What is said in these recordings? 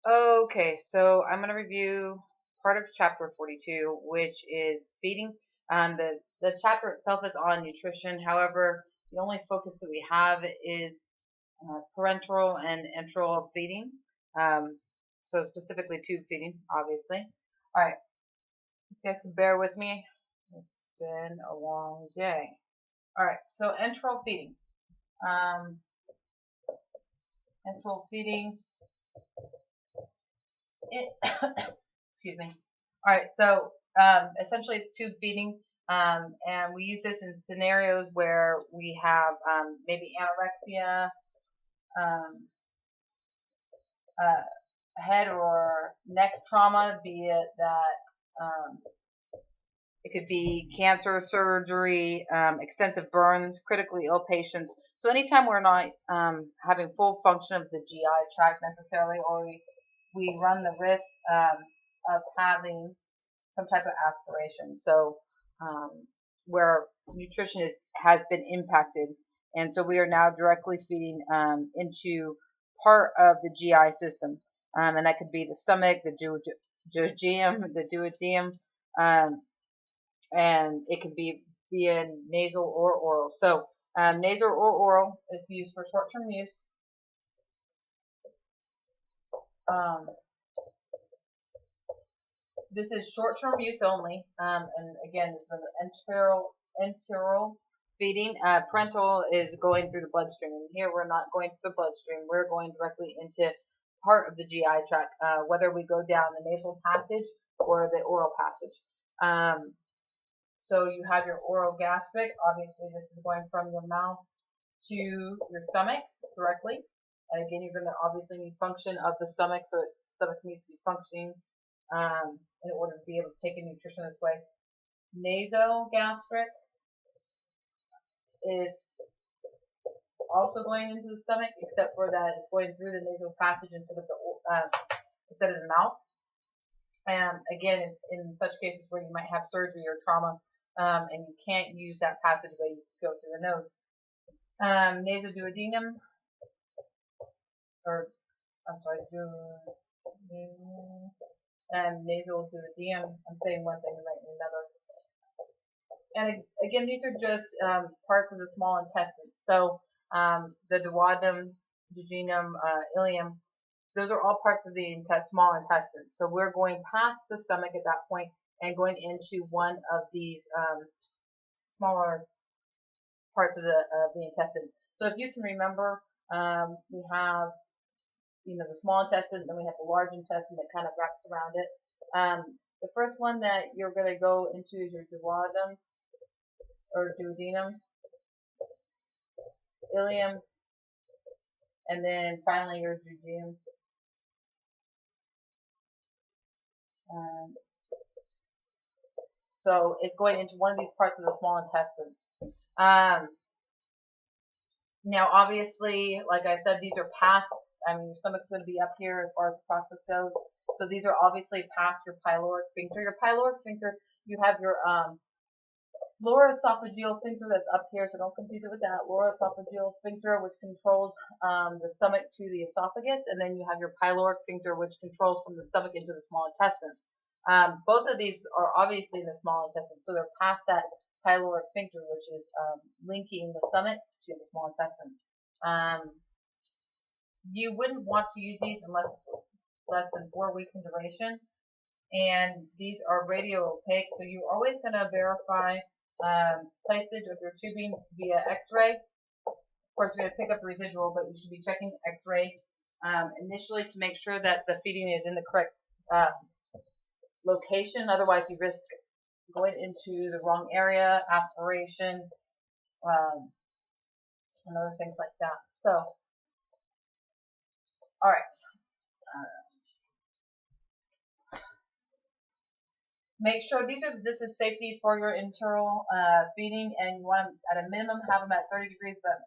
Okay, so I'm going to review part of chapter 42, which is feeding. The chapter itself is on nutrition. However, the only focus that we have is parenteral and enteral feeding. Um, so specifically tube feeding, obviously. All right, you guys can bear with me. It's been a long day. All right, so enteral feeding. Um, enteral feeding. It, excuse me. All right, so essentially it's tube feeding, and we use this in scenarios where we have maybe anorexia, um, uh, head or neck trauma, be it that it could be cancer surgery, extensive burns, critically ill patients. So anytime we're not having full function of the GI tract necessarily, or we run the risk of having some type of aspiration. So where nutrition has been impacted, and so we are now directly feeding into part of the GI system, and that could be the stomach, the duodenum, um, and it could be via nasal or oral. So nasal or oral is used for short-term use. Um, This is short-term use only, and again, this is an enteral feeding. Parental is going through the bloodstream, and here we're not going through the bloodstream. We're going directly into part of the GI tract, whether we go down the nasal passage or the oral passage. So you have your oral gastric. Obviously, this is going from your mouth to your stomach directly. And again, you're going to obviously need function of the stomach, so the stomach needs to be functioning in order to be able to take in nutrition this way. Nasogastric is also going into the stomach, except for that it's going through the nasal passage instead of the mouth. And again, in such cases where you might have surgery or trauma, and you can't use that passageway, you go through the nose. Nasoduodenum, or I'm sorry, and nasal duodenum. I'm saying one thing and writing another. And again, these are just parts of the small intestines. So the duodenum, jejunum, ileum, those are all parts of the small intestines. So we're going past the stomach at that point and going into one of these smaller parts of the intestine. So if you can remember, we have the small intestine, then we have the large intestine that kind of wraps around it. The first one that you're going to go into is your duodenum or duodenum, ileum, and then finally your jejunum. So it's going into one of these parts of the small intestines. Now, obviously, like I said, these are past. Your stomach's going to be up here as far as the process goes. So these are obviously past your pyloric sphincter. Your pyloric sphincter, you have your lower esophageal sphincter that's up here, so don't confuse it with that. Lower esophageal sphincter, which controls the stomach to the esophagus, and then you have your pyloric sphincter, which controls from the stomach into the small intestines. Both of these are obviously in the small intestines, so they're past that pyloric sphincter, which is linking the stomach to the small intestines. You wouldn't want to use these unless it's less than 4 weeks in duration, and these are radio opaque, so you're always going to verify placement of your tubing via X-ray. Of course, you're going to pick up the residual, but you should be checking X-ray initially to make sure that the feeding is in the correct location. Otherwise, you risk going into the wrong area, aspiration, and other things like that. So, all right. Make sure this is safety for your enteral feeding, and you want to, at a minimum, have them at 30 degrees, but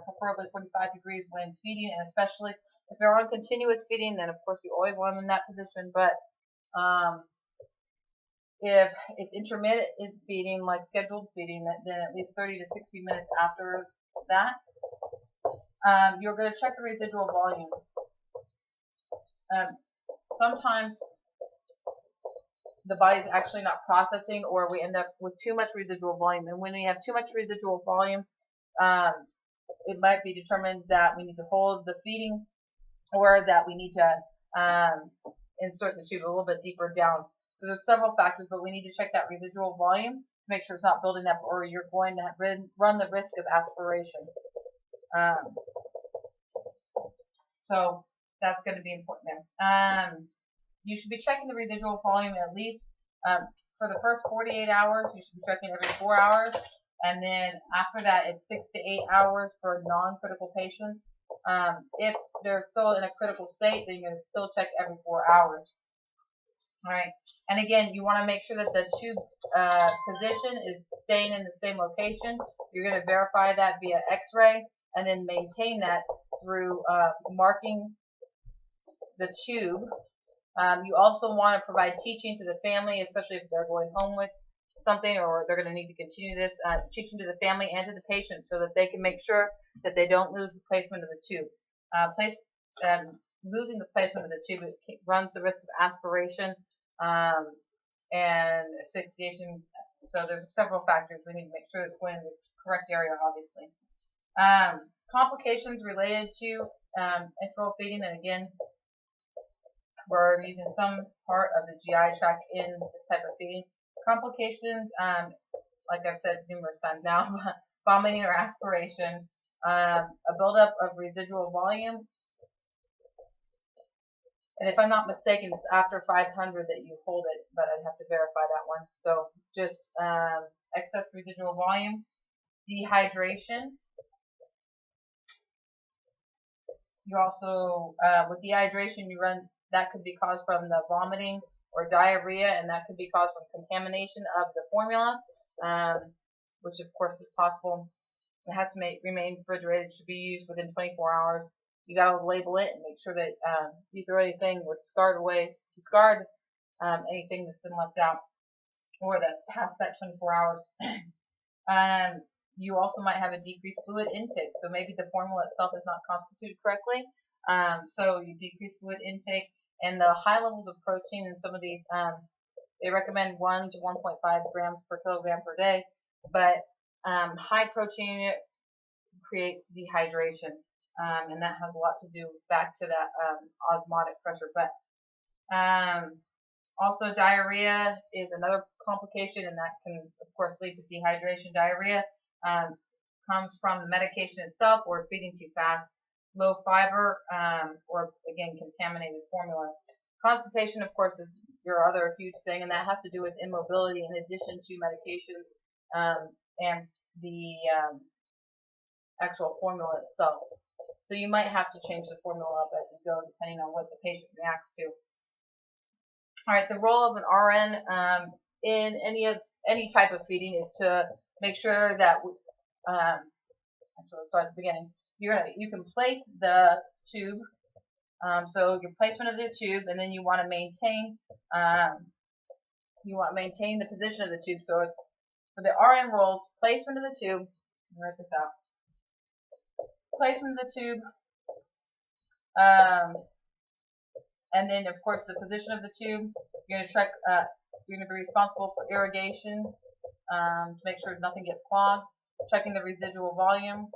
preferably 45 degrees when feeding, and especially if they're on continuous feeding, then of course you always want them in that position. But if it's intermittent feeding, like scheduled feeding, then at least 30 to 60 minutes after that, you're going to check the residual volume. sometimes the body's actually not processing, or we end up with too much residual volume. And when we have too much residual volume, it might be determined that we need to hold the feeding, or that we need to insert the tube a little bit deeper down. So there's several factors, but we need to check that residual volume to make sure it's not building up, or you're going to run the risk of aspiration. So that's going to be important there. You should be checking the residual volume at least for the first 48 hours. You should be checking every 4 hours, and then after that, it's 6 to 8 hours for non-critical patients. If they're still in a critical state, then you're going to still check every 4 hours. All right, and again, you want to make sure that the tube position is staying in the same location. You're going to verify that via X-ray, and then maintain that through marking the tube. You also want to provide teaching to the family, especially if they're going home with something, or they're going to need to continue this, teaching to the family and to the patient, so that they can make sure that they don't lose the placement of the tube. Losing the placement of the tube, it runs the risk of aspiration and asphyxiation. So there's several factors. We need to make sure it's going in the correct area, obviously. Complications related to enteral feeding, and again, we're using some part of the GI tract in this type of feeding. Complications, like I've said numerous times now, vomiting or aspiration, a buildup of residual volume, and if I'm not mistaken, it's after 500 that you hold it, but I'd have to verify that one. So just excess residual volume, dehydration. You also, with dehydration, that could be caused from the vomiting or diarrhea, and that could be caused from contamination of the formula, which of course is possible. It has to remain refrigerated. It should be used within 24 hours. You got to label it and make sure that you throw anything or discard anything that's been left out or that's past that 24 hours. You also might have a decreased fluid intake, so maybe the formula itself is not constituted correctly. So you decrease fluid intake, and the high levels of protein in some of these, they recommend 1 to 1.5 grams per kilogram per day, but high protein creates dehydration, and that has a lot to do back to that osmotic pressure. But also diarrhea is another complication, and that can of course lead to dehydration. Diarrhea comes from the medication itself, or feeding too fast, low fiber, or again contaminated formula. Constipation, of course, is your other huge thing, and that has to do with immobility in addition to medications and the actual formula itself. So you might have to change the formula up as you go, depending on what the patient reacts to. All right, the role of an RN in any type of feeding is to make sure that actually let's start at the beginning. You can place the tube, so your placement of the tube, and then you want to maintain the position of the tube. So it's for the RN roles, placement of the tube. Let me write this out. Placement of the tube, and then of course the position of the tube. You're going to check. You're going to be responsible for irrigation to make sure nothing gets clogged. Checking the residual volume.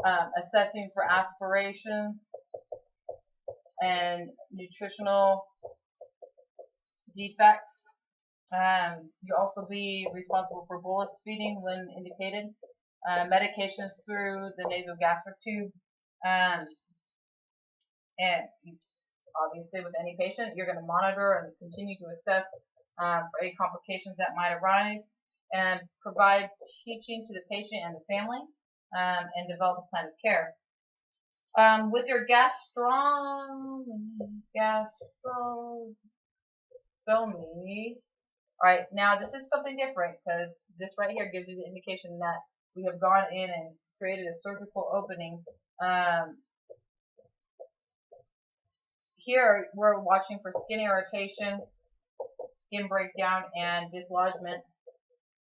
Assessing for aspiration and nutritional defects. You'll also be responsible for bolus feeding when indicated. Medications through the nasogastric tube. And obviously with any patient, you're going to monitor and continue to assess for any complications that might arise, and provide teaching to the patient and the family, and develop a plan of care. With your gastrostomy, alright, now this is something different, because this right here gives you the indication that we have gone in and created a surgical opening. Here we're watching for skin irritation, skin breakdown, and dislodgement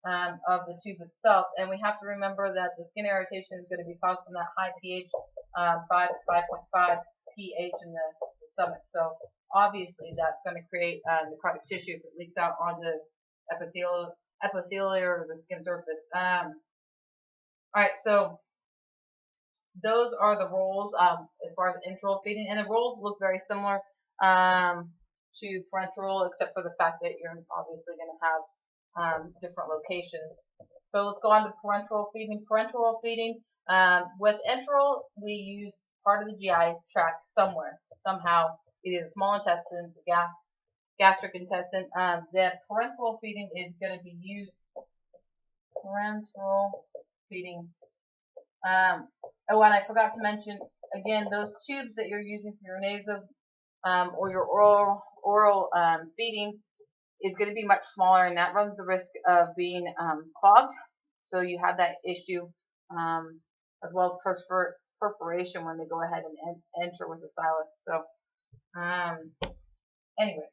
of the tube itself, and we have to remember that the skin irritation is going to be caused from that high pH, 5 to 5.5 pH in the stomach. So obviously that's going to create necrotic tissue if it leaks out onto epithelial or the skin surface. All right, so those are the roles as far as enteral feeding, and the roles look very similar to parenteral, except for the fact that you're obviously going to have different locations. So let's go on to parenteral feeding. Parenteral feeding, with enteral, we use part of the GI tract somewhere, somehow, either the small intestine, the gastric intestine. The parenteral feeding is going to be used. Parenteral feeding. Oh, and I forgot to mention again, those tubes that you're using for your nasal or your oral feeding is going to be much smaller, and that runs the risk of being clogged. So you have that issue as well as perforation when they go ahead and enter with the stylus. So, anyways,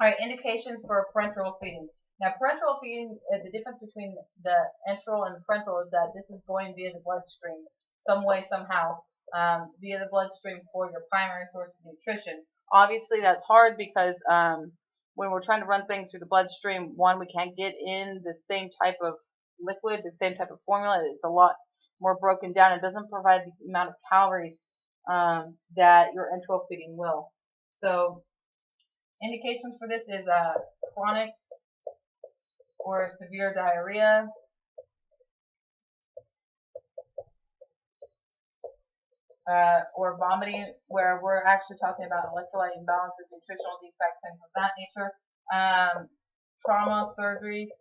all right, indications for parenteral feeding. Now, parenteral feeding, the difference between the enteral and the parenteral is that this is going via the bloodstream, some way, somehow, via the bloodstream for your primary source of nutrition. Obviously, that's hard because when we're trying to run things through the bloodstream, one, we can't get in the same type of liquid, the same type of formula. It's a lot more broken down. It doesn't provide the amount of calories that your enteral feeding will. So, indications for this is chronic or severe diarrhea, or vomiting, where we're actually talking about electrolyte imbalances, nutritional defects, things of that nature, trauma, surgeries,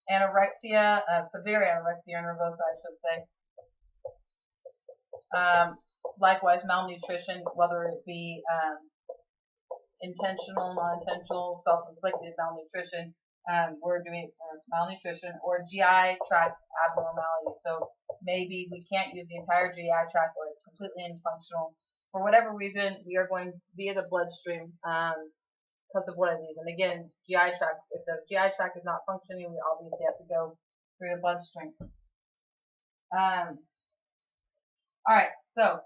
anorexia, severe anorexia nervosa, I should say. Likewise, malnutrition, whether it be intentional, non-intentional, self-inflicted malnutrition. We're doing malnutrition or GI tract abnormalities. So maybe we can't use the entire GI tract or it's completely unfunctional. For whatever reason, we are going via the bloodstream because of one of these. And again, GI tract, if the GI tract is not functioning, we obviously have to go through the bloodstream. All right, so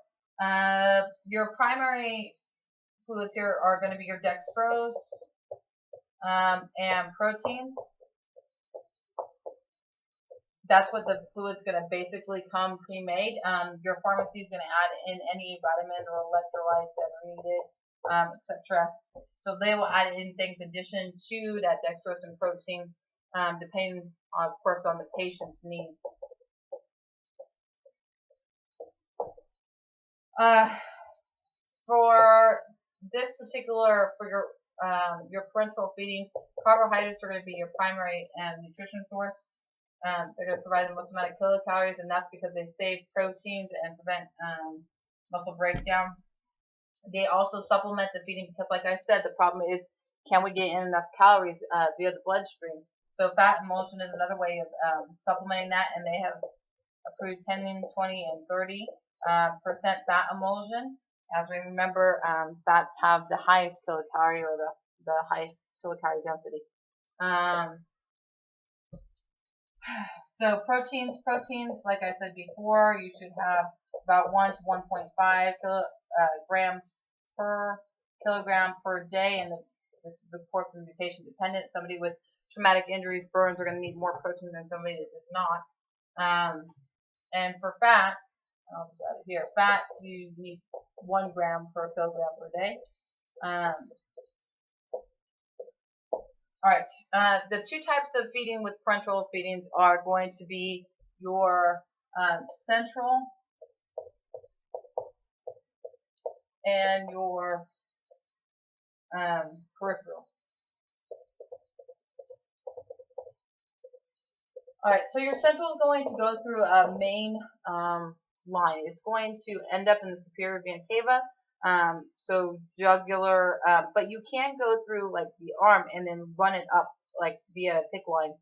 your primary fluids here are going to be your dextrose and proteins. That's what the fluid's going to basically come pre-made. Your pharmacy is going to add in any vitamins or electrolytes that are needed, etc. So they will add in things in addition to that dextrose and protein, depending, of course, on the patient's needs. For this particular, for your parenteral feeding, carbohydrates are going to be your primary nutrition source. They're going to provide the most amount of kilocalories, and that's because they save proteins and prevent muscle breakdown. They also supplement the feeding because, like I said, the problem is, can we get in enough calories via the bloodstream? So fat emulsion is another way of supplementing that, and they have approved 10, 20, and 30% fat emulsion. As we remember, fats have the highest kilocalorie or the highest kilocalorie density. So proteins, like I said before, you should have about 1 to 1.5 grams per kilogram per day, and this is of course going to be patient dependent. Somebody with traumatic injuries, burns, are going to need more protein than somebody that does not. And for fats, I'll just add it here. Fats, you need 1 gram per kilogram per day. All right. The two types of feeding with parenteral feedings are going to be your central and your peripheral. All right, so your central is going to go through a main line. It's going to end up in the superior vena cava, so jugular, but you can go through like the arm and then run it up like via PICC line.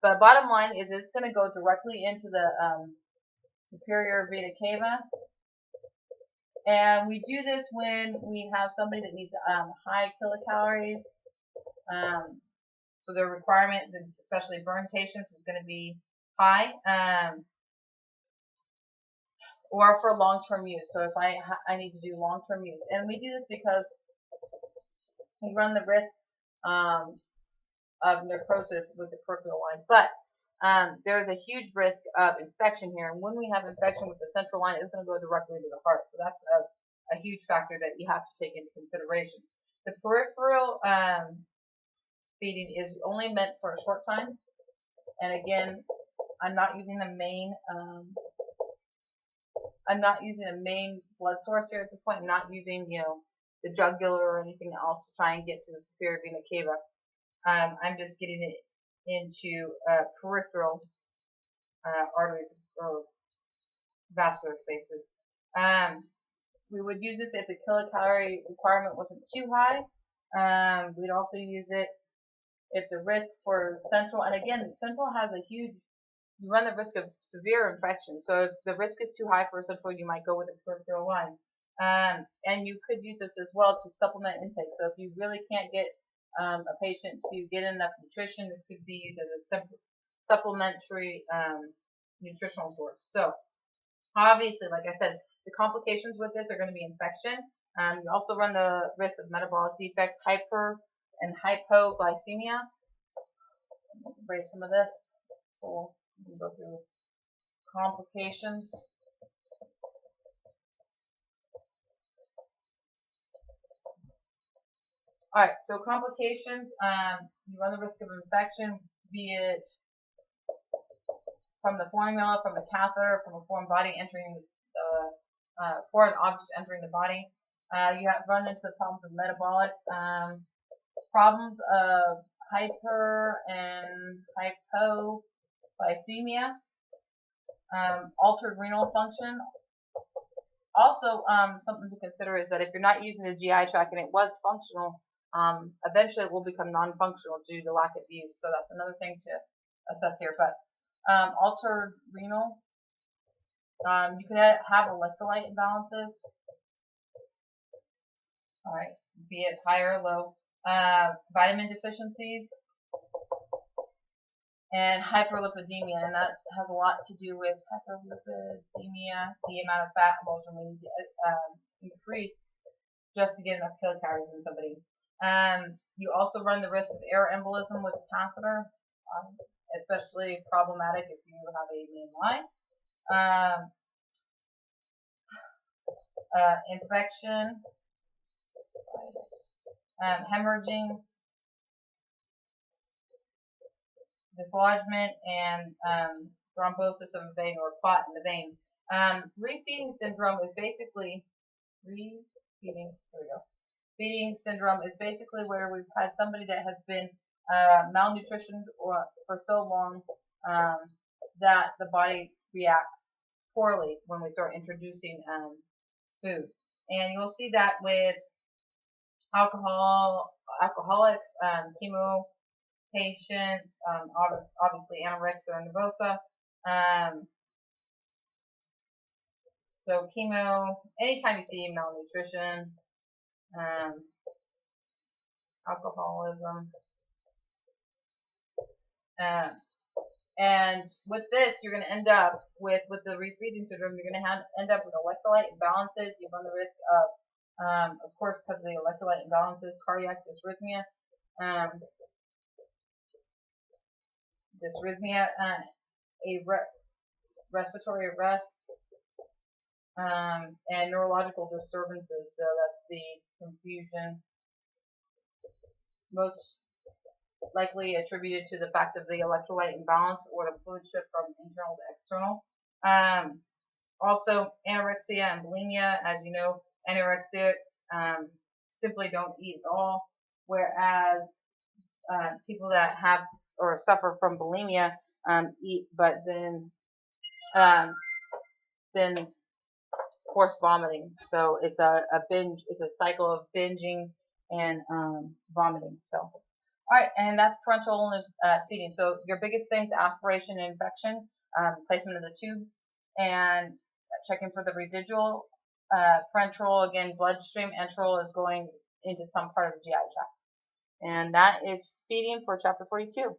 But bottom line is it's going to go directly into the superior vena cava. And we do this when we have somebody that needs high kilocalories. So their requirement, especially burn patients, is going to be high. or for long-term use. So if I need to do long-term use, and we do this because we run the risk of necrosis with the peripheral line, but there is a huge risk of infection here, and when we have infection with the central line, it's going to go directly to the heart. So that's a huge factor that you have to take into consideration. The peripheral feeding is only meant for a short time, and again, I'm not using a main blood source here at this point. I'm not using, the jugular or anything else to try and get to the superior vena cava. I'm just getting it into peripheral arteries or vascular spaces. We would use this if the kilocalorie requirement wasn't too high. We'd also use it if the risk for central, and again, central has you run the risk of severe infection. So if the risk is too high for a central, you might go with a peripheral line. And you could use this as well to supplement intake. So if you really can't get a patient to get enough nutrition, this could be used as a supplementary nutritional source. So obviously, like I said, the complications with this are going to be infection. You also run the risk of metabolic defects, hyper and hypoglycemia. Erase some of this. So we'll go through complications. Alright, so complications, you run the risk of infection, be it from the formula, from the catheter, from a foreign body entering the foreign object entering the body. You have run into the problems of metabolic problems of hyper and hypoglycemia, altered renal function. Also, something to consider is that if you're not using the GI tract and it was functional, eventually it will become non-functional due to lack of use. So that's another thing to assess here. But altered renal, you could have electrolyte imbalances. All right, be it high or low. Vitamin deficiencies and hyperlipidemia, and that has a lot to do with hyperlipidemia, the amount of fat emulsion we need to increase just to get enough kilocalories in somebody. You also run the risk of air embolism with a catheter, especially problematic if you have a main line. Infection, hemorrhaging, dislodgement, and thrombosis of a vein or clot in the vein. Refeeding syndrome is basically feeding syndrome is basically where we've had somebody that has been malnutritioned for so long that the body reacts poorly when we start introducing food. And you'll see that with alcoholics, chemo patients, obviously anorexia nervosa. So chemo, anytime you see malnutrition, alcoholism, and with this, you're going to end up with the refeeding syndrome, you're going to end up with electrolyte imbalances. You run the risk of course, because of the electrolyte imbalances, cardiac dysrhythmia, respiratory arrest, and neurological disturbances. So that's the confusion, most likely attributed to the fact of the electrolyte imbalance or the fluid shift from internal to external. Also, anorexia and bulimia. As you know, anorexics simply don't eat at all, whereas people that have or suffer from bulimia eat, but then force vomiting. So it's a binge. It's a cycle of binging and vomiting. So, all right, and that's parenteral feeding. So your biggest things: aspiration and infection, placement of the tube, and checking for the residual. Parenteral, again, bloodstream. Enteral is going into some part of the GI tract. And that is feeding for chapter 42.